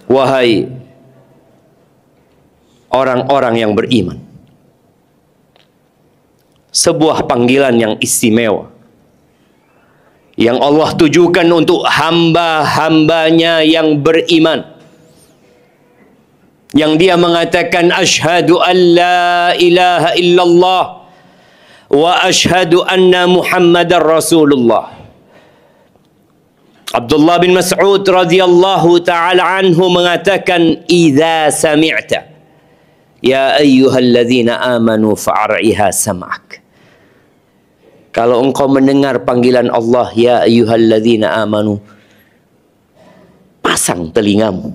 Wahai orang-orang yang beriman, sebuah panggilan yang istimewa yang Allah tujukan untuk hamba-hambanya yang beriman, yang dia mengatakan asyhadu an la ilaha illallah wa asyhadu anna Muhammadar Rasulullah. Abdullah bin Mas'ud radhiyallahu taala anhu mengatakan, idza sami'ta ya ayyuhalladzina amanu fa'ar'iha sam'ak. Kalau engkau mendengar panggilan Allah, ya ayyuhalladzina amanu, pasang telingamu,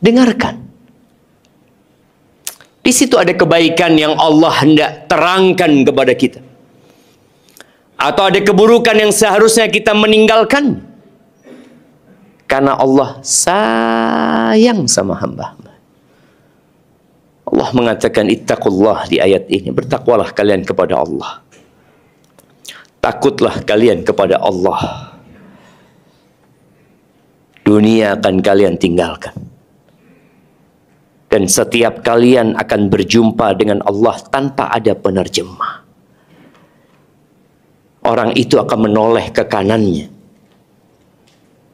dengarkan. Di situ ada kebaikan yang Allah hendak terangkan kepada kita, atau ada keburukan yang seharusnya kita meninggalkan, karena Allah sayang sama hamba-hamba. Allah mengatakan ittaqullah di ayat ini, bertakwalah kalian kepada Allah. Takutlah kalian kepada Allah. Dunia akan kalian tinggalkan, dan setiap kalian akan berjumpa dengan Allah tanpa ada penerjemah. Orang itu akan menoleh ke kanannya,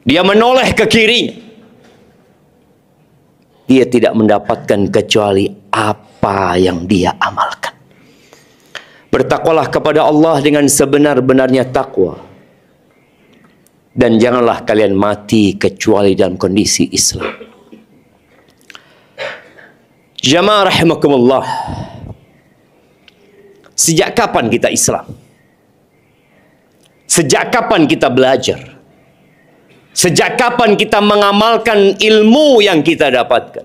dia menoleh ke kirinya, dia tidak mendapatkan kecuali apa yang dia amalkan. Bertakwalah kepada Allah dengan sebenar-benarnya takwa, dan janganlah kalian mati kecuali dalam kondisi Islam. Jamaah rahimakumullah, sejak kapan kita Islam? Sejak kapan kita belajar? Sejak kapan kita mengamalkan ilmu yang kita dapatkan?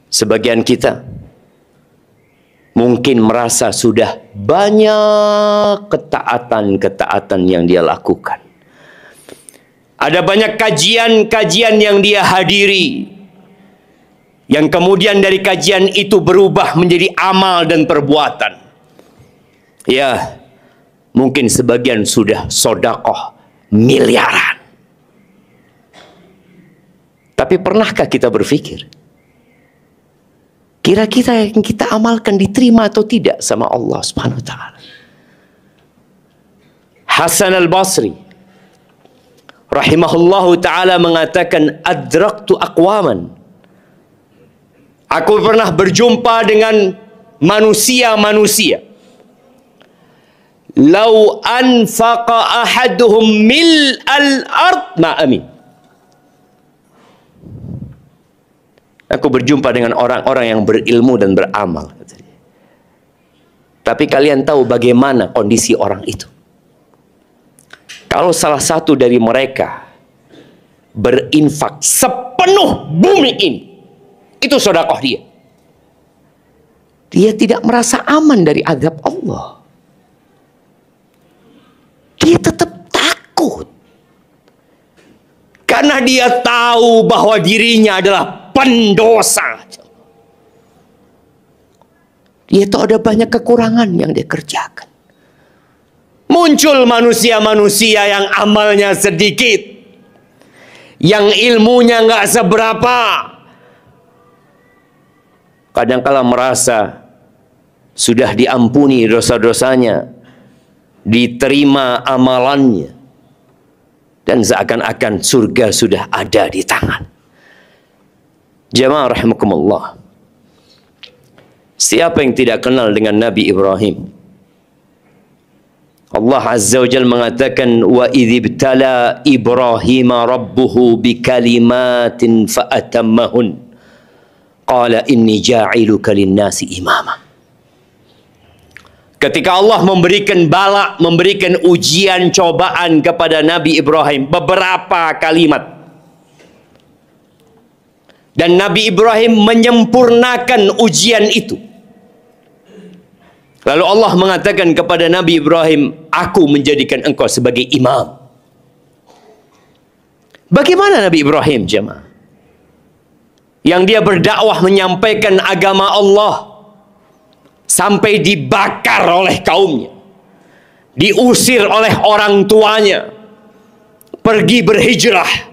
Sebagian kita mungkin merasa sudah banyak ketaatan-ketaatan yang dia lakukan. Ada banyak kajian-kajian yang dia hadiri, yang kemudian dari kajian itu berubah menjadi amal dan perbuatan. Ya, mungkin sebagian sudah sedekah miliaran. Tapi pernahkah kita berpikir, kira-kira yang kita amalkan diterima atau tidak sama Allah Subhanahu wa taala? Hasan al-Basri rahimahullahu taala mengatakan, adraktu aqwaman, aku pernah berjumpa dengan manusia-manusia, lau anfaqa ahaduhum mil al-ard ma amin. Aku berjumpa dengan orang-orang yang berilmu dan beramal. Tapi kalian tahu bagaimana kondisi orang itu? Kalau salah satu dari mereka berinfak sepenuh bumi ini, itu sedekah dia, dia tidak merasa aman dari azab Allah. Dia tetap takut, karena dia tahu bahwa dirinya adalah pendosa. Dia tahu ada banyak kekurangan yang dia kerjakan. Muncul manusia-manusia yang amalnya sedikit, yang ilmunya nggak seberapa, kadang-kala merasa sudah diampuni dosa-dosanya, diterima amalannya, dan seakan-akan surga sudah ada di tangan. Jamaah rahimakumullah, siapa yang tidak kenal dengan Nabi Ibrahim? Allah Azza wa Jalla mengatakan, wa idzibtala Ibrahim rabbuhu bikalimatin fa'atammahun qala inni ja'iluka linnasi imama. Ketika Allah memberikan bala, memberikan ujian, cobaan kepada Nabi Ibrahim, beberapa kalimat, dan Nabi Ibrahim menyempurnakan ujian itu. Lalu Allah mengatakan kepada Nabi Ibrahim, aku menjadikan engkau sebagai imam. Bagaimana Nabi Ibrahim, jemaah, yang dia berdakwah menyampaikan agama Allah, sampai dibakar oleh kaumnya, diusir oleh orang tuanya, pergi berhijrah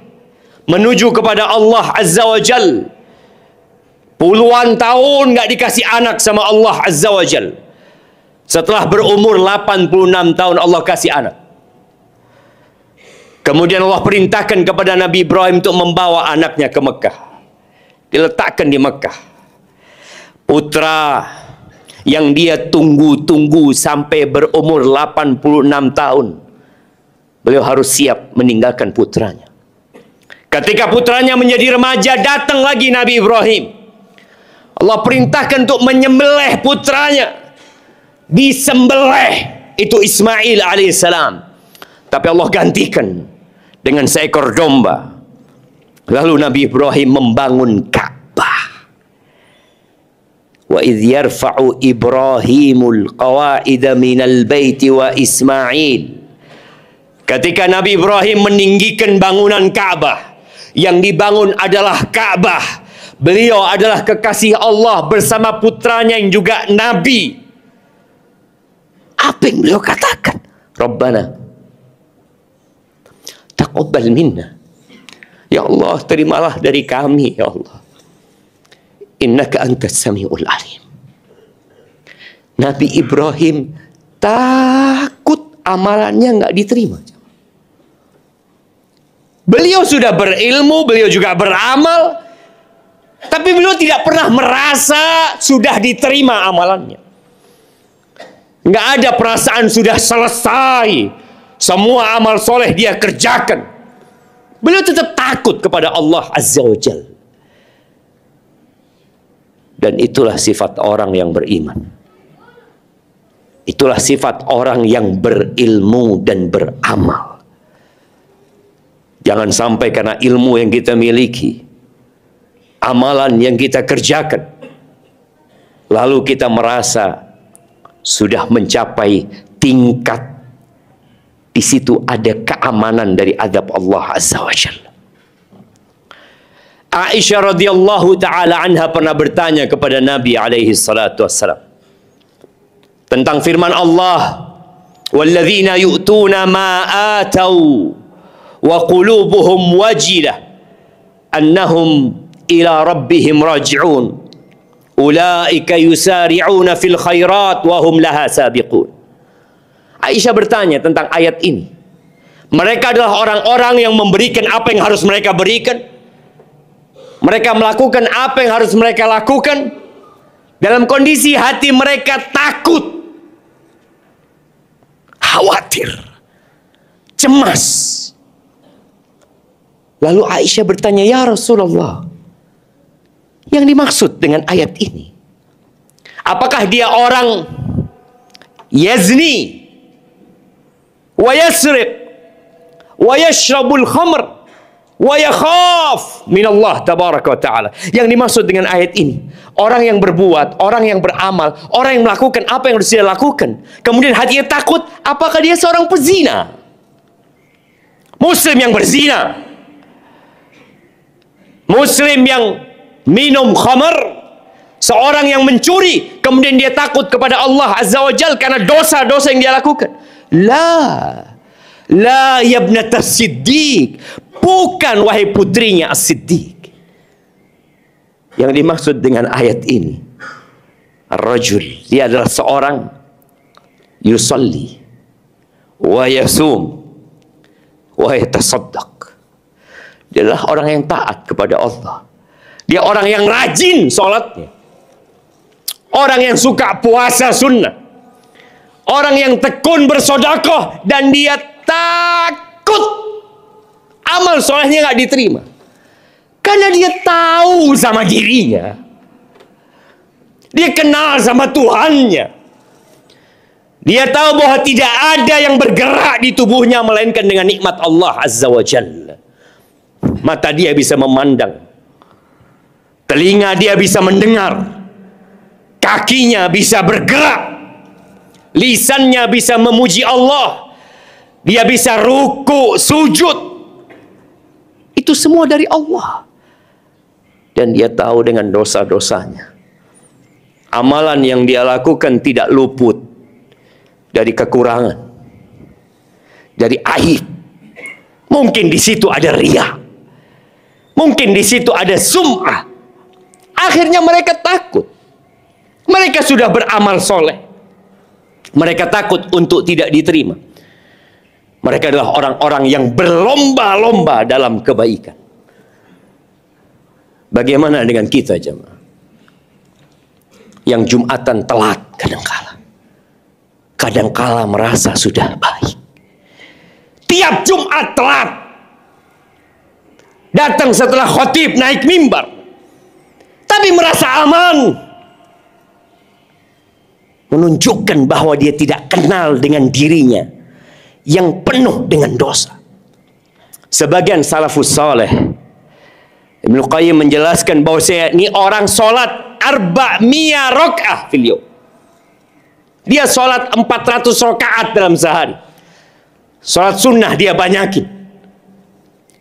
menuju kepada Allah Azza wa Jal. Puluhan tahun nggak dikasih anak sama Allah Azza wa Jal. Setelah berumur 86 tahun Allah kasih anak. Kemudian Allah perintahkan kepada Nabi Ibrahim untuk membawa anaknya ke Mekah. Diletakkan di Mekah. Putra yang dia tunggu-tunggu sampai berumur 86 tahun. Beliau harus siap meninggalkan putranya. Ketika putranya menjadi remaja, datang lagi Nabi Ibrahim. Allah perintahkan untuk menyembelih putranya. Disembelih itu Ismail alaihissalam. Tapi Allah gantikan dengan seekor domba. Lalu Nabi Ibrahim membangun Ka'bah. Wa idh yarfa'u Ibrahimul qawa'ida minal baiti wa Ismail. Ketika Nabi Ibrahim meninggikan bangunan Ka'bah, yang dibangun adalah Ka'bah. Beliau adalah kekasih Allah bersama putranya yang juga Nabi. Apa yang beliau katakan? Rabbana taqabbal minna. Ya Allah, terimalah dari kami, ya Allah. Innaka antas samiul alim. Nabi Ibrahim takut amalannya nggak diterima. Beliau sudah berilmu, beliau juga beramal, tapi beliau tidak pernah merasa sudah diterima amalannya. Nggak ada perasaan sudah selesai, semua amal soleh dia kerjakan. Beliau tetap takut kepada Allah Azza wa Jalla. Dan itulah sifat orang yang beriman. Itulah sifat orang yang berilmu dan beramal. Jangan sampai karena ilmu yang kita miliki, amalan yang kita kerjakan, lalu kita merasa sudah mencapai tingkat di situ ada keamanan dari azab Allah Azza wa Jalla. Aisyah radhiyallahu taala anha pernah bertanya kepada Nabi alaihi salatu wassalam tentang firman Allah, "Walladzina yu'tuna ma atau wa qulubuhum wajilah annahum ila rabbihim raji'un. Ulaika yusari'una fil khairat wa hum laha sabiqun." Aisyah bertanya tentang ayat ini. Mereka adalah orang-orang yang memberikan apa yang harus mereka berikan. Mereka melakukan apa yang harus mereka lakukan dalam kondisi hati mereka takut, khawatir, cemas. Lalu Aisyah bertanya, "Ya Rasulullah, yang dimaksud dengan ayat ini, apakah dia orang yazni wa yasriq wa yashrabul khamr wa yakhaf minallah tabaraka wa ta'ala?" Yang dimaksud dengan ayat ini, orang yang berbuat, orang yang beramal, orang yang melakukan apa yang harus dia lakukan, kemudian hatinya takut, apakah dia seorang pezina, muslim yang berzina, muslim yang minum khamar, seorang yang mencuri, kemudian dia takut kepada Allah Azza wa Jal karena dosa-dosa yang dia lakukan. La yabnata Siddiq, bukan wahai putrinya As-Siddiq. Yang dimaksud dengan ayat ini, ar-rajul, dia adalah seorang yusalli wa yasum wa yatasaddaq. Dia adalah orang yang taat kepada Allah. Dia orang yang rajin sholatnya, orang yang suka puasa sunnah, orang yang tekun bersedekah, dan dia takut amal solehnya nggak diterima karena dia tahu sama dirinya, dia kenal sama Tuhannya, dia tahu bahwa tidak ada yang bergerak di tubuhnya melainkan dengan nikmat Allah Azza wa Jalla. Mata dia bisa memandang, telinga dia bisa mendengar, kakinya bisa bergerak, lisannya bisa memuji Allah, dia bisa ruku, sujud. Itu semua dari Allah. Dan dia tahu dengan dosa-dosanya. Amalan yang dia lakukan tidak luput dari kekurangan, dari aib, Mungkin di situ ada riya. Mungkin di situ ada sum'ah. Akhirnya mereka takut. Mereka sudah beramal soleh. Mereka takut untuk tidak diterima. Mereka adalah orang-orang yang berlomba-lomba dalam kebaikan. Bagaimana dengan kita jemaah? Yang Jumatan telat kadangkala. Kadangkala merasa sudah baik. Tiap Jumat telat. Datang setelah khotib naik mimbar. Tapi merasa aman. Menunjukkan bahwa dia tidak kenal dengan dirinya yang penuh dengan dosa. Sebagian salafus saleh, Ibnu Qayyim menjelaskan bahwa ini orang sholat 400 rakaat fil yaum. Dia sholat 400 rakaat dalam sehari. Sholat sunnah dia banyakin.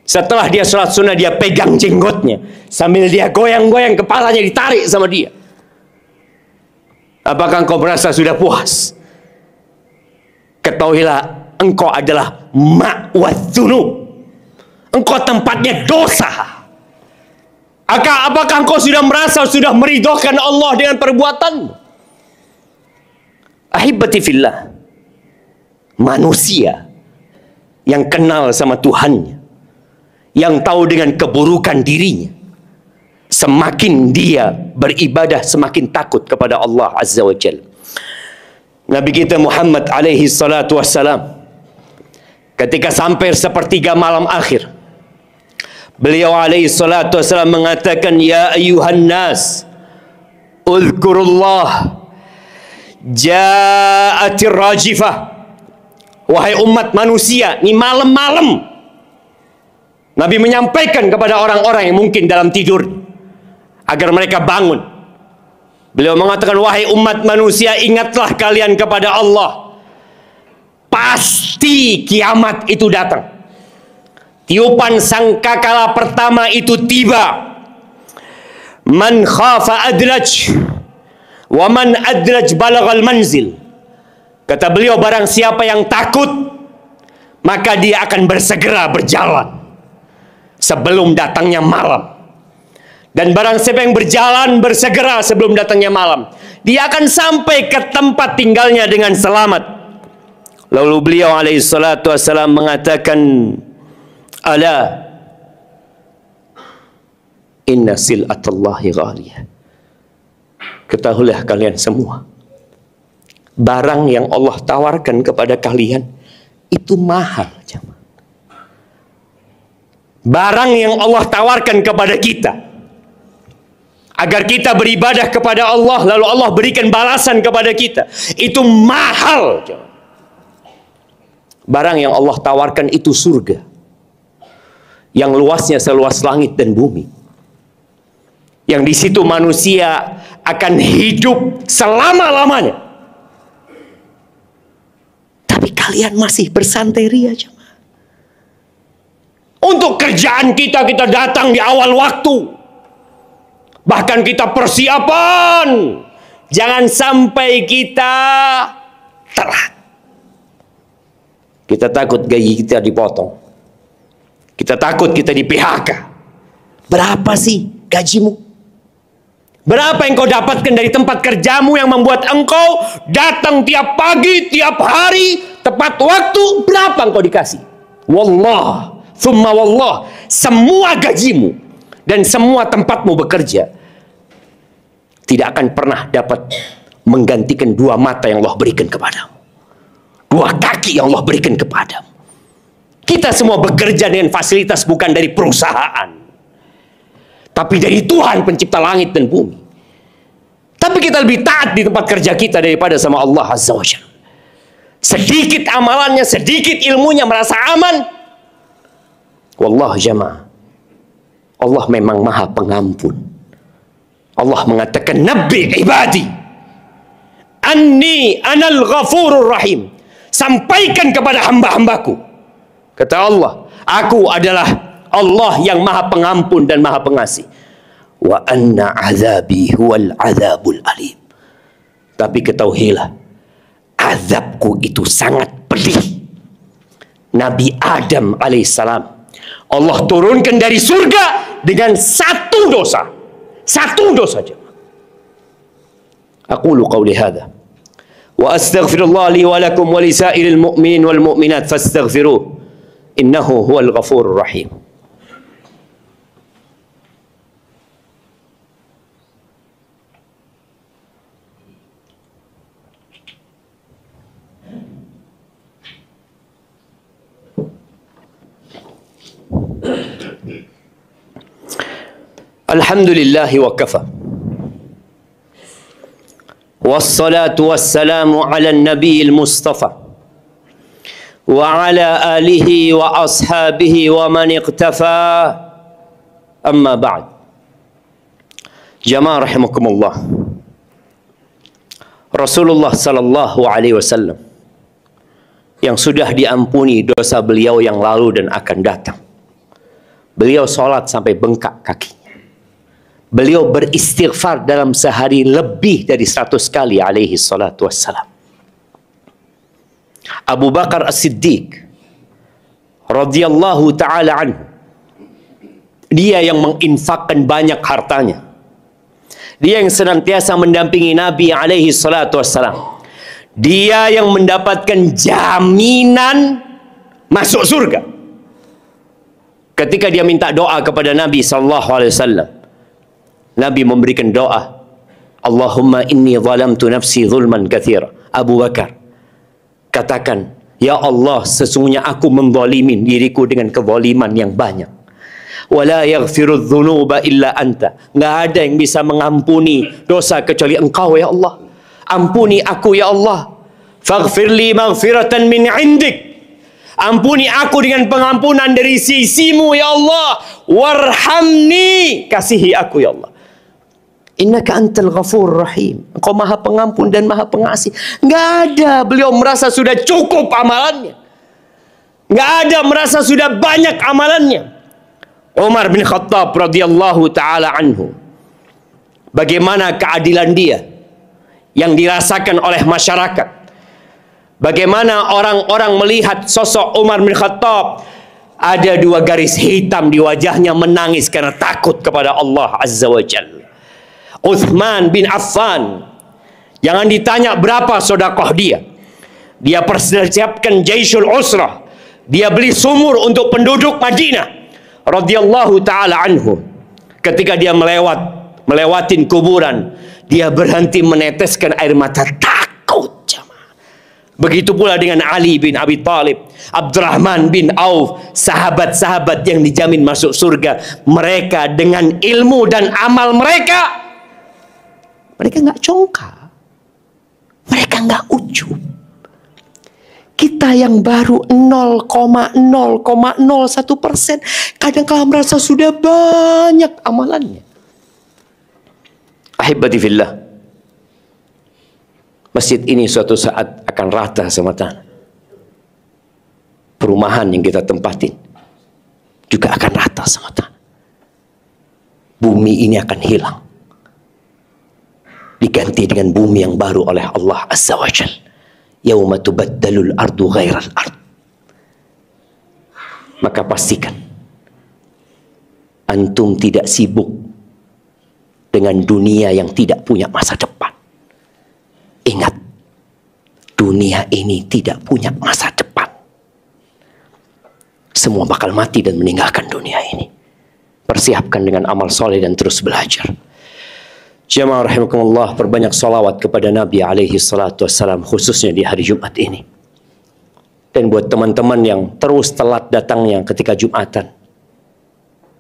Setelah dia sholat sunnah, dia pegang jenggotnya sambil dia goyang-goyang, kepalanya ditarik sama dia. Apakah engkau merasa sudah puas? Ketahuilah, engkau adalah ma'wad dzunub. Engkau tempatnya dosa. Apakah engkau sudah merasa sudah meridhokan Allah dengan perbuatanmu? Ahibati fillah, manusia yang kenal sama Tuhannya, yang tahu dengan keburukan dirinya, semakin dia beribadah, semakin takut kepada Allah Azza wa Jalla. Nabi kita Muhammad alaihi salatu wassalam, ketika sampai sepertiga malam akhir, beliau alaihi salatu wassalam mengatakan, ya ayyuhan nas, uzkurullah, ja'atir rajifah. Wahai umat manusia, ini malam-malam Nabi menyampaikan kepada orang-orang yang mungkin dalam tidur agar mereka bangun. Beliau mengatakan, wahai umat manusia, ingatlah kalian kepada Allah. Pasti kiamat itu datang. Tiupan sangkakala pertama itu tiba. Man khafa adlaj, wa man adlaj balagal manzil. Kata beliau, barang siapa yang takut, maka dia akan bersegera berjalan sebelum datangnya malam. Dan barang siapa yang berjalan bersegera sebelum datangnya malam, dia akan sampai ke tempat tinggalnya dengan selamat. Lalu beliau alaihi salatu wassalam mengatakan, ala inna sil'atallahi ghaliyah. Ketahuilah kalian semua, barang yang Allah tawarkan kepada kalian itu mahal. Barang yang Allah tawarkan kepada kita agar kita beribadah kepada Allah, lalu Allah berikan balasan kepada kita, itu mahal. Barang yang Allah tawarkan itu surga yang luasnya seluas langit dan bumi, yang di situ manusia akan hidup selama-lamanya. Tapi kalian masih bersanteria aja. Untuk kerjaan kita datang di awal waktu. Bahkan kita persiapan. Jangan sampai kita telat. Kita takut gaji kita dipotong. Kita takut kita di PHK. Berapa sih gajimu? Berapa yang kau dapatkan dari tempat kerjamu yang membuat engkau datang tiap pagi, tiap hari, tepat waktu? Berapa engkau dikasih? Wallah, thumma wallah, semua gajimu dan semua tempatmu bekerja tidak akan pernah dapat menggantikan dua mata yang Allah berikan kepadamu, dua kaki yang Allah berikan kepadamu. Kita semua bekerja dengan fasilitas bukan dari perusahaan, tapi dari Tuhan pencipta langit dan bumi. Tapi kita lebih taat di tempat kerja kita daripada sama Allah Azza wa Jalla. Sedikit amalannya, sedikit ilmunya, merasa aman. Wallah jamaah, Allah memang maha pengampun. Allah mengatakan, Nabi ibadi anni anal ghafurur rahim. Sampaikan kepada hamba-hambaku, kata Allah, aku adalah Allah yang maha pengampun dan maha pengasih. Wa anna azabi huwal azabul alim. Tapi ketahuilah, azabku itu sangat pedih. Nabi Adam alaihissalam. Allah turunkan dari surga dengan satu dosa. Satu dosa saja. Aqulu qawli hadha wa astaghfirullah li wa lakum wa li sa'iril mu'minin wal mu'minat fastaghfiruh innahu huwal ghafurur rahim. Alhamdulillahi wa kafa. Wassalatu wassalamu ala nabiyil mustafa wa ala alihi wa ashabihi wa man iqtafa. Amma ba'd. Jamaah rahimakumullah. Rasulullah sallallahu alaihi wasallam yang sudah diampuni dosa beliau yang lalu dan akan datang. Beliau sholat sampai bengkak kakinya. Beliau beristighfar dalam sehari lebih dari 100 kali alaihi salatu wassalam. Abu Bakar As-Siddiq radhiyallahu ta'ala anhu, dia yang menginfakkan banyak hartanya. Dia yang senantiasa mendampingi Nabi alaihi salatu wassalam. Dia yang mendapatkan jaminan masuk surga. Ketika dia minta doa kepada Nabi sallallahu alaihi wasallam, Nabi memberikan doa, Allahumma inni zalamtu nafsi zulman katsira. Abu Bakar, katakan, ya Allah, sesungguhnya aku menzalimin diriku dengan kezaliman yang banyak. Wala yaghfiru dzunuba illa anta. Enggak ada yang bisa mengampuni dosa kecuali Engkau ya Allah. Ampuni aku ya Allah. Faghfirli maghfiratan min indik. Ampuni aku dengan pengampunan dari sisimu ya Allah. Warhamni, kasihi aku ya Allah. Innaka antal ghafur rahim. Engkau maha pengampun dan maha pengasih. Nggak ada. Beliau merasa sudah cukup amalannya. Nggak ada merasa sudah banyak amalannya. Umar bin Khattab radhiyallahu ta'ala anhu. Bagaimana keadilan dia yang dirasakan oleh masyarakat. Bagaimana orang-orang melihat sosok Umar bin Khattab. Ada 2 garis hitam di wajahnya, menangis karena takut kepada Allah Azza wa Jalla. Uthman bin Affan, jangan ditanya berapa sedekah dia. Dia persiapkan Jaisul Usrah. Dia beli sumur untuk penduduk Madinah radhiyallahu taala anhu. Ketika dia melewatin kuburan, dia berhenti meneteskan air mata takut, jamaah. Begitu pula dengan Ali bin Abi Thalib, Abdurrahman bin Auf, sahabat-sahabat yang dijamin masuk surga. Mereka dengan ilmu dan amal mereka nggak congkak, mereka nggak ujub. Kita yang baru 0,0,01%, kadang-kala merasa sudah banyak amalannya. Ahibati fillah, masjid ini suatu saat akan rata sama tanah. Perumahan yang kita tempatin juga akan rata sama tanah. Bumi ini akan hilang, diganti dengan bumi yang baru oleh Allah Azza wa Jalla. Yauma tubaddalul ardu ghairal ard. Maka pastikan antum tidak sibuk dengan dunia yang tidak punya masa depan. Ingat, dunia ini tidak punya masa depan. Semua bakal mati dan meninggalkan dunia ini. Persiapkan dengan amal soleh dan terus belajar. Jamaah rahimakumullah, perbanyak salawat kepada Nabi alaihi salatu wassalam, khususnya di hari Jumat ini. Dan buat teman-teman yang terus telat datangnya ketika Jumatan,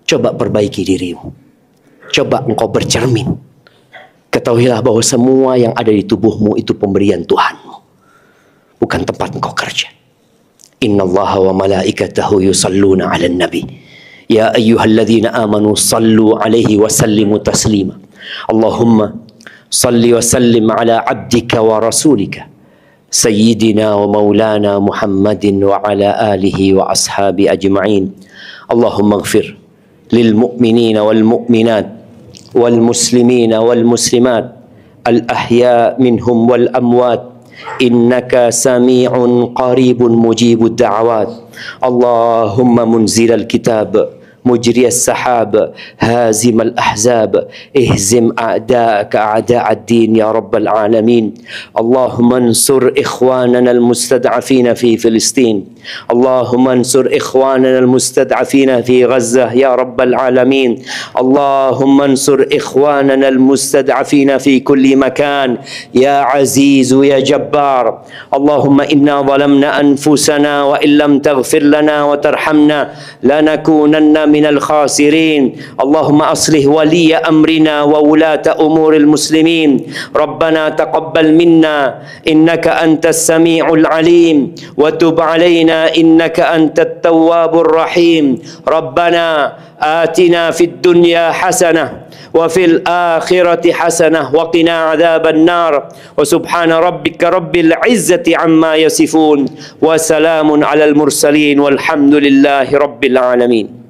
coba perbaiki dirimu. Coba engkau bercermin. Ketahuilah bahwa semua yang ada di tubuhmu itu pemberian Tuhanmu, bukan tempat engkau kerja. Innallaha wa malaikatahu yusalluna 'alan nabi. Ya ayyuhalladzina amanu sallu 'alaihi wa sallimu taslima. Allahumma salli wa sallim ala abdika wa rasulika sayyidina wa maulana Muhammadin wa ala alihi wa ashabi ajma'in. Allahumma ighfir lil mu'minina wal mu'minat wal muslimina wal muslimat al ahya minhum wal amwat إنك سميع قريب مجيب الدعوات. اللهم منزل الكتاب مجري السحاب هازم الأحزاب اهزم أعداءك أعداء الدين يا رب العالمين. اللهم انصر إخواننا المستضعفين في فلسطين. اللهم انصر إخواننا المستضعفين في غزة يا رب العالمين. اللهم انصر إخواننا المستضعفين في كل مكان يا عزيز يا جبار. اللهم إنا ظلمنا أنفسنا وإن لم تغفر لنا وترحمنا لنكونن من الخاسرين. اللهم أصلح ولي أمرنا وولاة أمور المسلمين. ربنا تقبل منا إنك أنت السميع العليم وتب علينا إنك أنت التواب الرحيم. ربنا آتنا في الدنيا حسنة وفي الآخرة حسنة وقنا عذاب النار. وسبحان ربك رب العزة عما يصفون وسلام على المرسلين والحمد لله رب العالمين.